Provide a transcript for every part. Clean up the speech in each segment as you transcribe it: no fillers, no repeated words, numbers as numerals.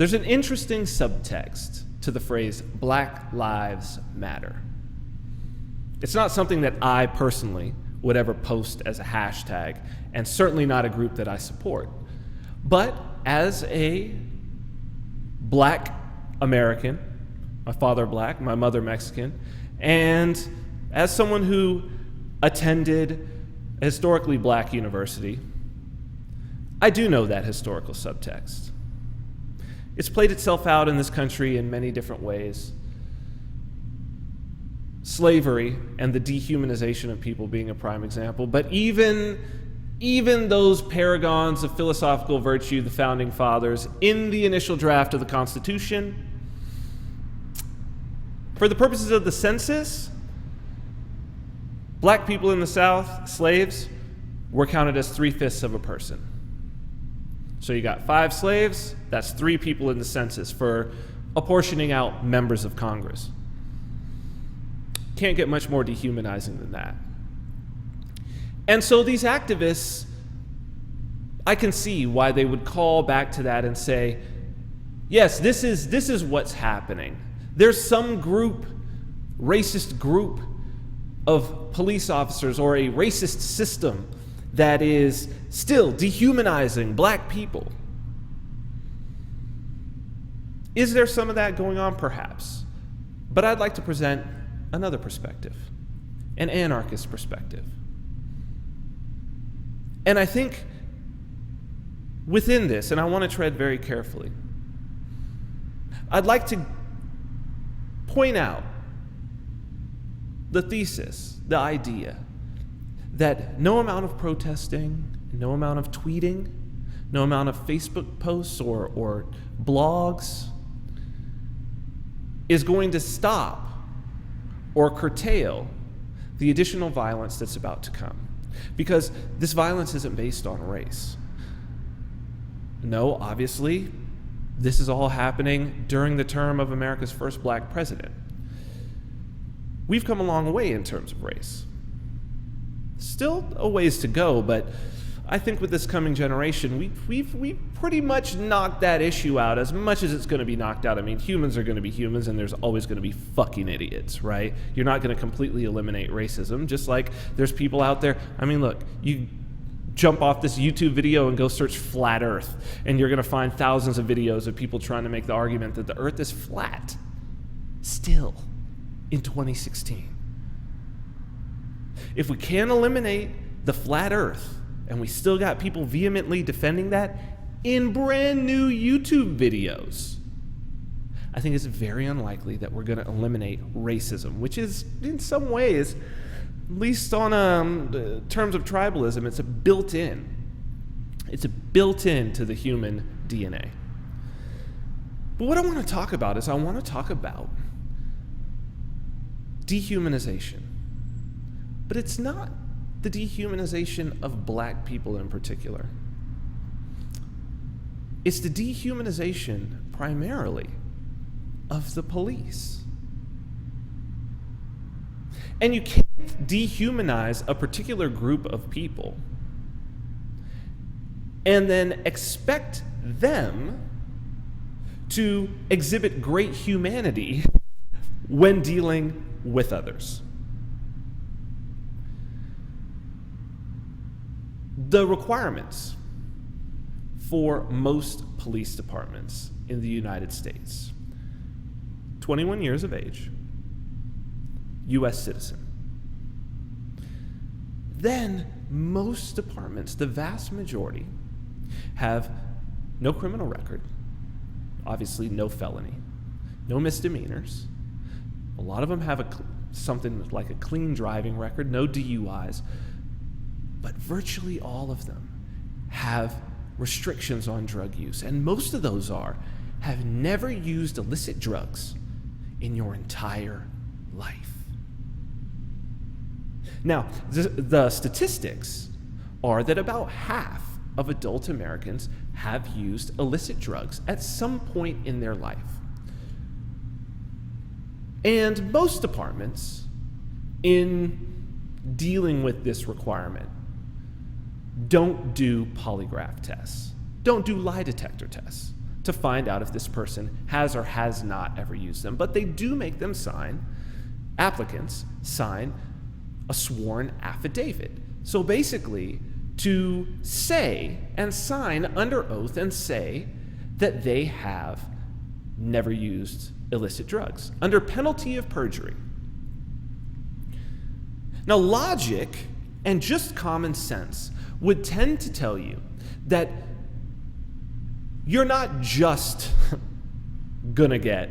There's an interesting subtext to the phrase Black Lives Matter. It's not something that I personally would ever post as a hashtag, and certainly not a group that I support. But as a Black American, my father Black, my mother Mexican, and as someone who attended a historically Black university, I do know that historical subtext. It's played itself out in this country in many different ways. Slavery and the dehumanization of people being a prime example, but even those paragons of philosophical virtue, the founding fathers, in the initial draft of the Constitution, for the purposes of the census, Black people in the South, slaves, were counted as 3/5 of a person. So you got 5 slaves, that's 3 people in the census for apportioning out members of Congress. Can't get much more dehumanizing than that. And so these activists, I can see why they would call back to that and say, yes, this is what's happening. There's some group, racist group of police officers or a racist system that is still dehumanizing Black people. Is there some of that going on? Perhaps. But I'd like to present another perspective, an anarchist perspective. And I think within this, and I want to tread very carefully, I'd like to point out the thesis, the idea, that no amount of protesting, no amount of tweeting, no amount of Facebook posts or blogs is going to stop or curtail the additional violence that's about to come. Because this violence isn't based on race. No, obviously, this is all happening during the term of America's first Black president. We've come a long way in terms of race. Still a ways to go, but I think with this coming generation, we've pretty much knocked that issue out as much as it's going to be knocked out. I mean, humans are going to be humans, and there's always going to be fucking idiots, right? You're not going to completely eliminate racism, just like there's people out there. I mean, look, you jump off this YouTube video and go search flat Earth, and you're going to find thousands of videos of people trying to make the argument that the Earth is flat, still, in 2016. If we can't eliminate the flat Earth, and we still got people vehemently defending that in brand new YouTube videos, I think it's very unlikely that we're going to eliminate racism, which is, in some ways, at least on terms of tribalism, it's built in to the human DNA. But what I want to talk about is dehumanization. But it's not the dehumanization of Black people in particular. It's the dehumanization primarily of the police. And you can't dehumanize a particular group of people and then expect them to exhibit great humanity when dealing with others. The requirements for most police departments in the United States: 21 years of age, U.S. citizen. Then most departments, the vast majority, have no criminal record, obviously no felony, no misdemeanors. A lot of them have something like a clean driving record, no DUIs. But virtually all of them have restrictions on drug use, and most of those have never used illicit drugs in your entire life. Now, the statistics are that about half of adult Americans have used illicit drugs at some point in their life. And most departments, in dealing with this requirement, don't do polygraph tests, don't do lie detector tests. to find out if this person has or has not ever used them. But they do make them applicants sign a sworn affidavit. So basically, to say and sign under oath and say that they have never used illicit drugs under penalty of perjury. Now, logic and just common sense would tend to tell you that you're not just gonna get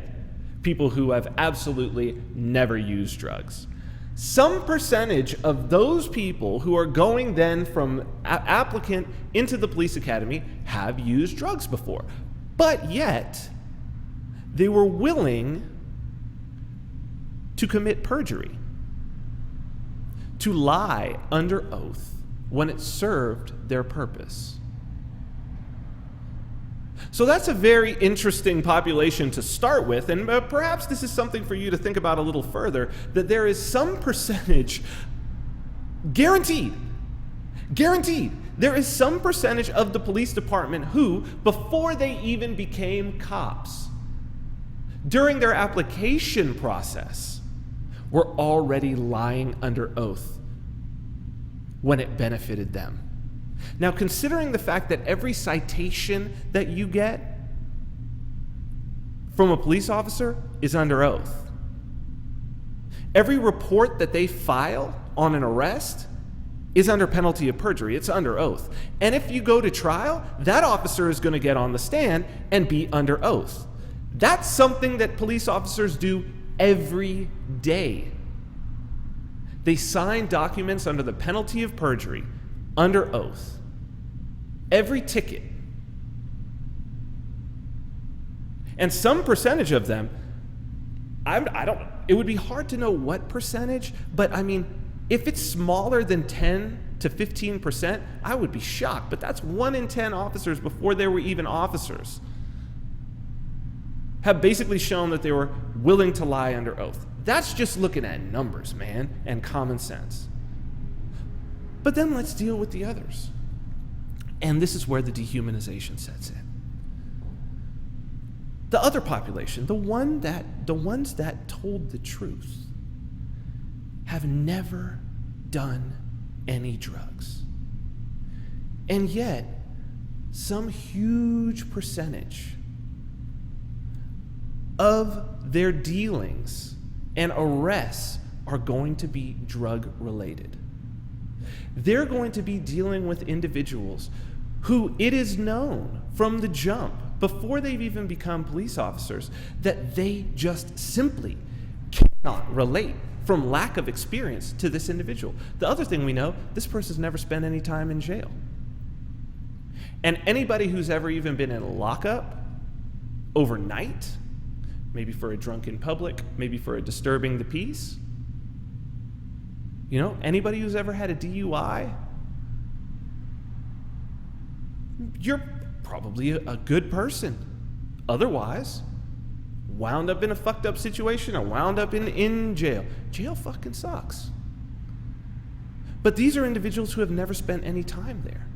people who have absolutely never used drugs. Some percentage of those people who are going then from applicant into the police academy have used drugs before, but yet they were willing to commit perjury, to lie under oath when it served their purpose. So that's a very interesting population to start with, and perhaps this is something for you to think about a little further, that there is some percentage, guaranteed, there is some percentage of the police department who, before they even became cops, during their application process, were already lying under oath when it benefited them. Now, considering the fact that every citation that you get from a police officer is under oath, every report that they file on an arrest is under penalty of perjury. It's under oath. And if you go to trial, that officer is going to get on the stand and be under oath. That's something that police officers do every day. They sign documents under the penalty of perjury, under oath. Every ticket. And some percentage of them, it would be hard to know what percentage, but I mean, if it's smaller than 10 to 15%, I would be shocked. But that's 1 in 10 officers before they were even officers have basically shown that they were willing to lie under oath. That's just looking at numbers, man, and common sense. But then let's deal with the others. And this is where the dehumanization sets in. The other population, the ones that told the truth, have never done any drugs. And yet, some huge percentage of their dealings and arrests are going to be drug related. They're going to be dealing with individuals who it is known from the jump, before they've even become police officers, that they just simply cannot relate from lack of experience to this individual. The other thing we know, this person's never spent any time in jail. And anybody who's ever even been in lockup overnight, maybe for a drunk in public, maybe for a disturbing the peace, anybody who's ever had a DUI, you're probably a good person. Otherwise, wound up in a fucked up situation or wound up in jail. Jail fucking sucks. But these are individuals who have never spent any time there.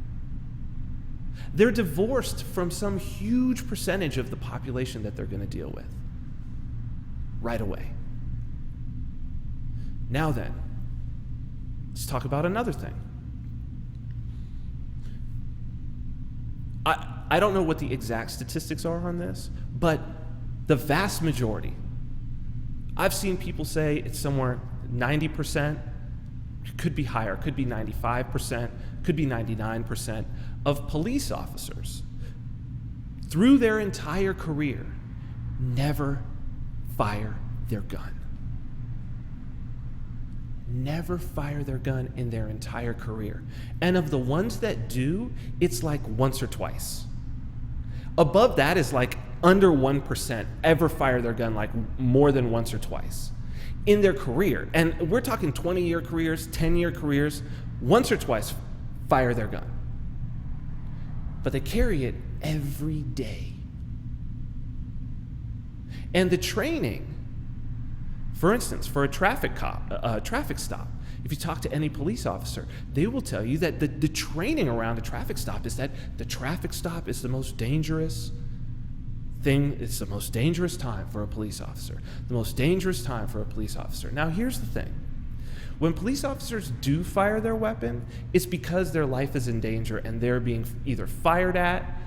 They're divorced from some huge percentage of the population that they're going to deal with right away. Now then, let's talk about another thing. I don't know what the exact statistics are on this, but the vast majority, I've seen people say it's somewhere 90%, could be higher, could be 95%, could be 99% of police officers through their entire career never fire their gun. Never fire their gun in their entire career. And of the ones that do, it's like once or twice. Above that is like under 1% ever fire their gun like more than once or twice in their career. And we're talking 20-year careers, 10-year careers, once or twice fire their gun. But they carry it every day. And the training, for instance, for a traffic stop, if you talk to any police officer, they will tell you that the training around a traffic stop is that the traffic stop is the most dangerous It's the most dangerous time for a police officer. The most dangerous time for a police officer. Now, here's the thing. When police officers do fire their weapon, it's because their life is in danger and they're being either fired at,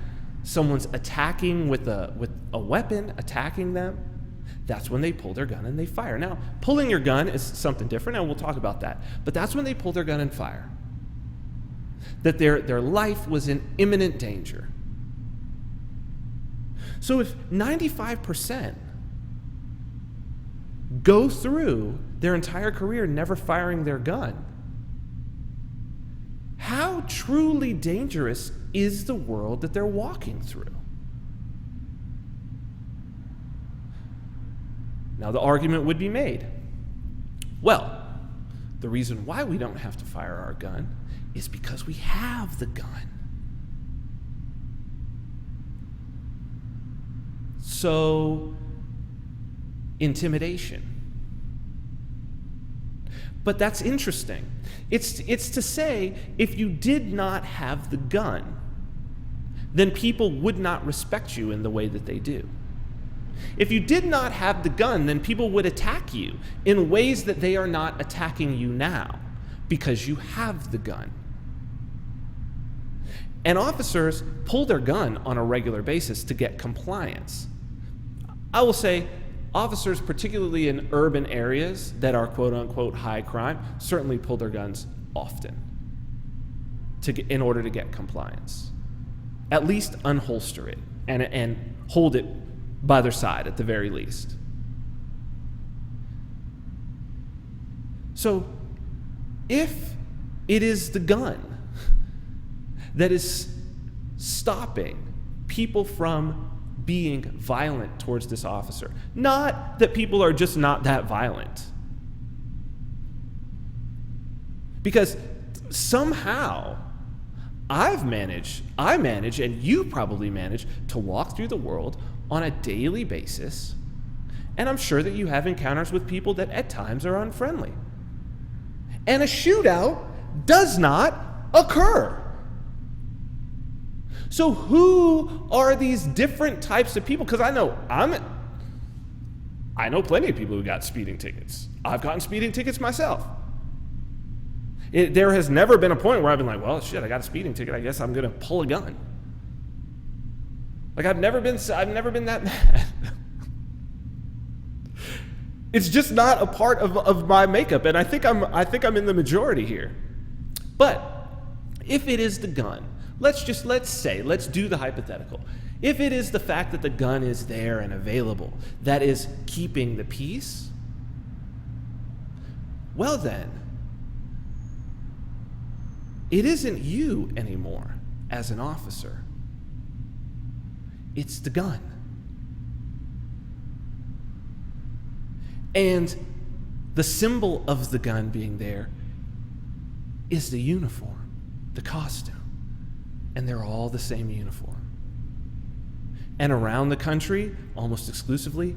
someone's attacking with a weapon, attacking them. That's when they pull their gun and they fire. Now, pulling your gun is something different, and we'll talk about that. But that's when they pull their gun and fire. That their life was in imminent danger. So if 95% go through their entire career never firing their gun, how truly dangerous is the world that they're walking through? Now, the argument would be made, well, the reason why we don't have to fire our gun is because we have the gun. So, intimidation. But that's interesting. It's to say, if you did not have the gun, then people would not respect you in the way that they do. If you did not have the gun, then people would attack you in ways that they are not attacking you now, because you have the gun. And officers pull their gun on a regular basis to get compliance. I will say, officers, particularly in urban areas that are quote-unquote high crime, certainly pull their guns often in order to get compliance. At least unholster it and hold it by their side at the very least. So, if it is the gun that is stopping people from being violent towards this officer, not that people are just not that violent, because somehow I manage, and you probably manage, to walk through the world on a daily basis, and I'm sure that you have encounters with people that at times are unfriendly. And a shootout does not occur. So who are these different types of people? Because I know plenty of people who got speeding tickets. I've gotten speeding tickets myself. There has never been a point where I've been like, well, shit, I got a speeding ticket. I guess I'm going to pull a gun. Like, I've never been that mad. It's just not a part of my makeup, and I think I'm in the majority here. But if it is the gun, let's do the hypothetical. If it is the fact that the gun is there and available that is keeping the peace, well then, it isn't you anymore as an officer. It's the gun. And the symbol of the gun being there is the uniform, the costume. And they're all the same uniform. And around the country, almost exclusively,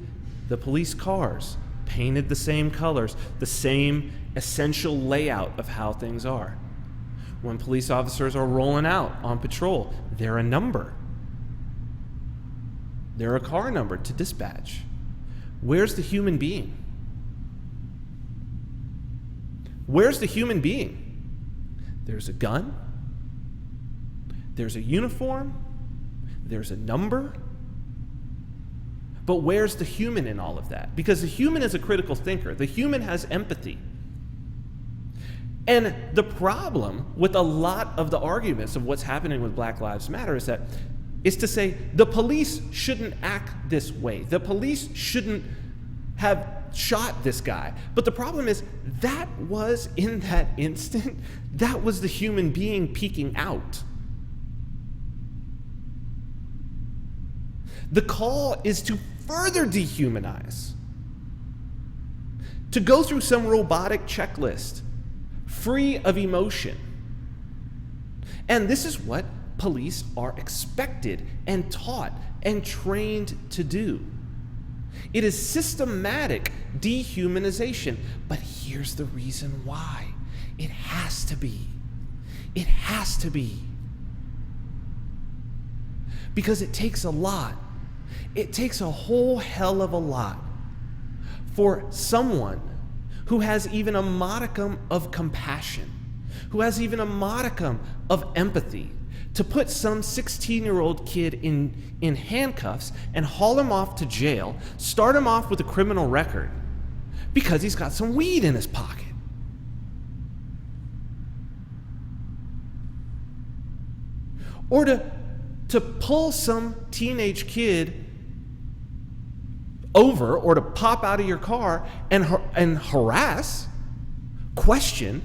the police cars painted the same colors, the same essential layout of how things are. When police officers are rolling out on patrol, they're a number. They're a car number to dispatch. Where's the human being? Where's the human being? There's a gun. There's a uniform. There's a number. But where's the human in all of that? Because the human is a critical thinker. The human has empathy. And the problem with a lot of the arguments of what's happening with Black Lives Matter is to say the police shouldn't act this way. The police shouldn't have shot this guy. But the problem is that was, in that instant, that was the human being peeking out. The call is to further dehumanize, to go through some robotic checklist, free of emotion. And this is what police are expected and taught and trained to do. It is systematic dehumanization. But here's the reason why. It has to be. It has to be. Because it takes a lot It takes a whole hell of a lot for someone who has even a modicum of compassion, who has even a modicum of empathy, to put some 16-year-old kid in handcuffs and haul him off to jail, start him off with a criminal record because he's got some weed in his pocket. Or to pull some teenage kid over, or to pop out of your car and harass, question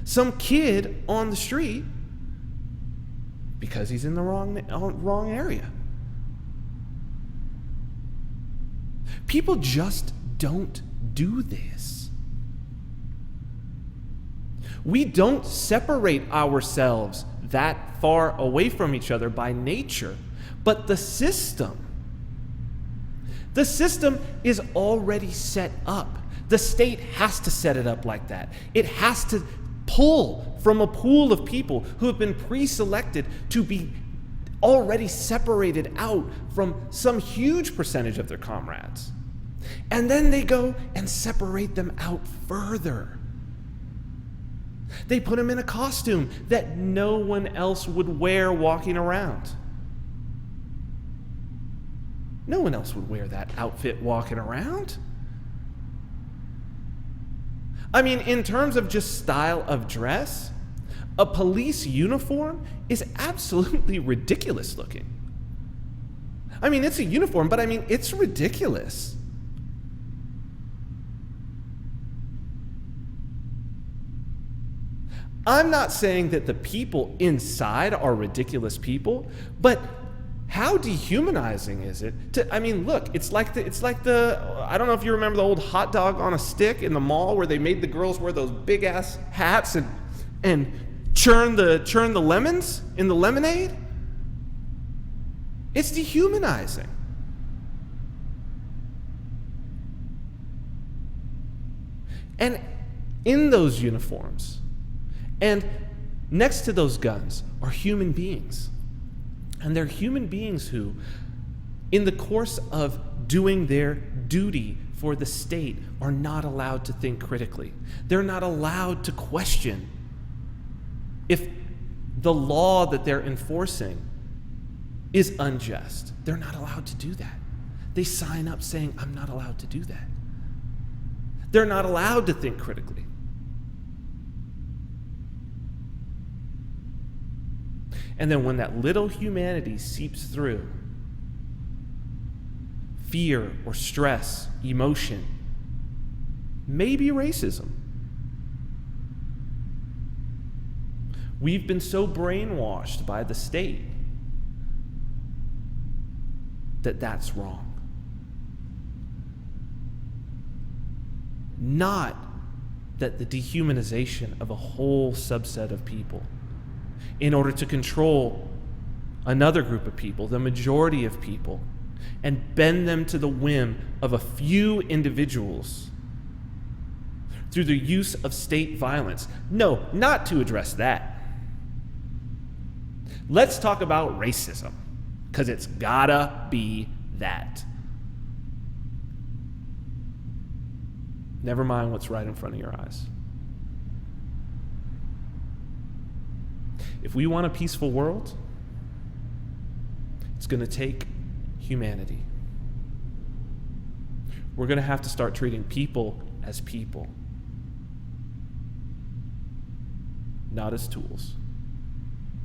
some kid on the street because he's in the wrong area. People just don't do this. We don't separate ourselves that far away from each other by nature, but the system is already set up. The state has to set it up like that. It has to pull from a pool of people who have been pre-selected to be already separated out from some huge percentage of their comrades. And then they go and separate them out further. They put them in a costume that no one else would wear walking around. No one else would wear that outfit walking around. I mean, in terms of just style of dress, a police uniform is absolutely ridiculous looking. I mean, it's a uniform, but I mean, it's ridiculous. I'm not saying that the people inside are ridiculous people, but how dehumanizing is it to, I mean, look, it's like the I don't know if you remember the old hot dog on a stick in the mall where they made the girls wear those big ass hats and churn the lemons in the lemonade. It's dehumanizing. And in those uniforms and next to those guns are human beings. And they're human beings who, in the course of doing their duty for the state, are not allowed to think critically. They're not allowed to question if the law that they're enforcing is unjust. They're not allowed to do that. They sign up saying, I'm not allowed to do that. They're not allowed to think critically. And then when that little humanity seeps through, fear or stress, emotion, maybe racism. We've been so brainwashed by the state that that's wrong. Not that the dehumanization of a whole subset of people in order to control another group of people, the majority of people, and bend them to the whim of a few individuals through the use of state violence. No, not to address that. Let's talk about racism, because it's gotta be that. Never mind what's right in front of your eyes. If we want a peaceful world, it's going to take humanity. We're going to have to start treating people as people, not as tools.